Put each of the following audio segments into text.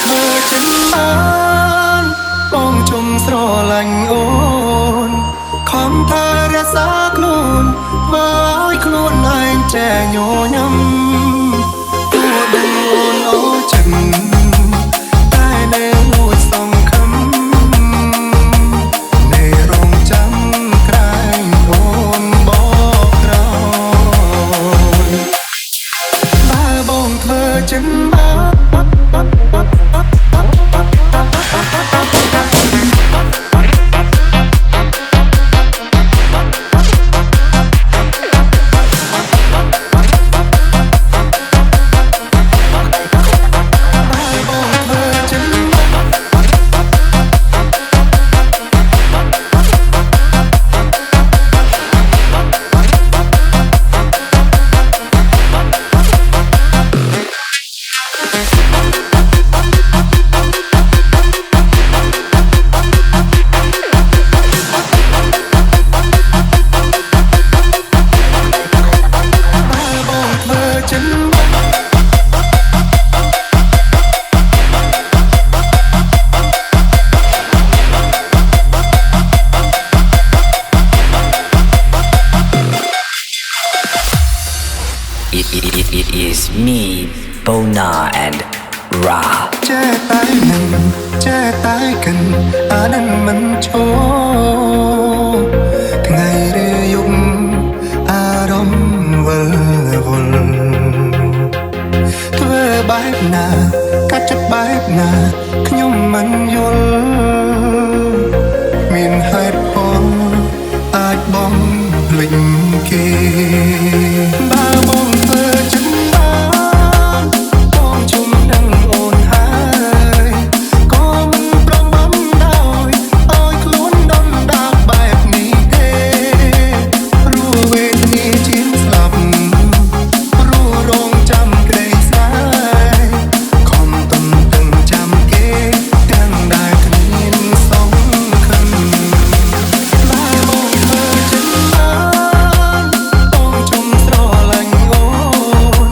ធ្វើចិនបានបងជុំស្រឡាញ់អូនខំថារក្សាខ្លួនធ្វើឲ្យខ្លួនឯងចែញញឹមទោះដឹងអូនអូចិនតែនៅលួចសង្ឃឹមនៅរងចាំក្រែងអូនបកក្រោយបើបងធ្វើចិនបានIt is me, Bona and Ra. ចេះតែនឹងចេះតែកិនអានឹងមិនឈរថ្ងៃឬយប់អារម្មណ៍វិលវល់ធ្វើបែបណាកាត់ចិត្តបែបណាខ្ញុំមិនយល់មានហេតុផលអាចបងភ្លេចគេបើបងធ្វើចិត្តបានបងជុំដឹងអូនហើយក៏មិនប្រំបំដោយឲ្យខ្លួនដុនដាបបែបនេះទេព្រោះវេទនាជាងស្លាប់ព្រោះរងចាំក្តីស្នេហ៍ខំទុំទាំងចាំគេទាំងដែលគ្មានសង្ឃឹមបើបងធ្វើចិត្តបានបងជុំស្រឡាញ់អូន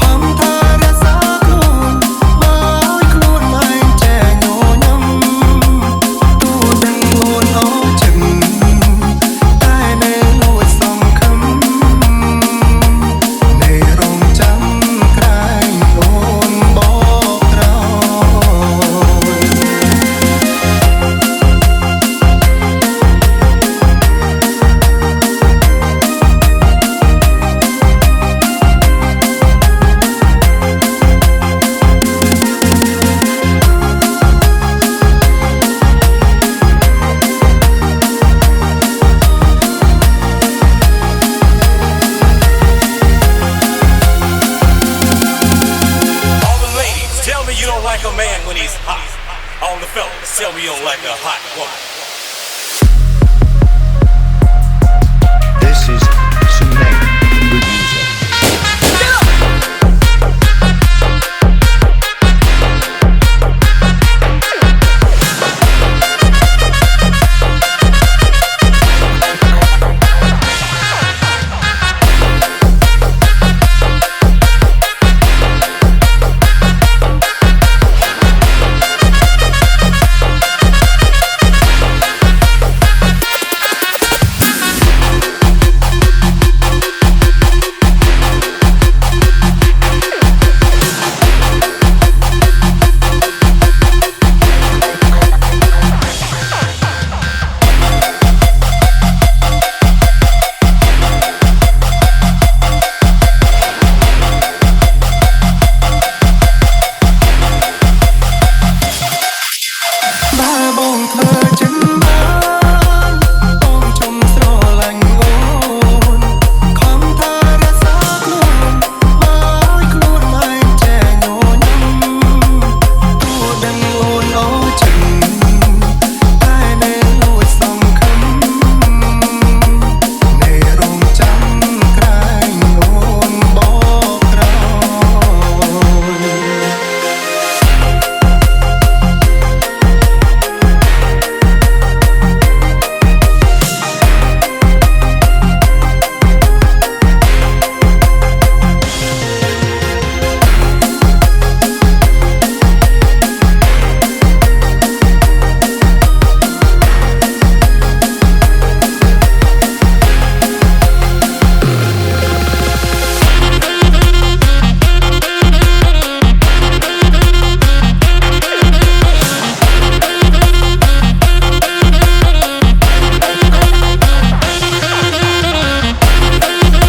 ខំថារក្សាខ្លួនបើឲ្យខ្លួនឯងចែញញឹមទោះដឹងអូនអូចិនតែនៅលួចសង្ឃឹមនៅរងចាំក្រែងអូនបកក្រោAll the ladies, tell me you don't like a man when he's hot. All the fellas, tell me you don't like a hot woman. This is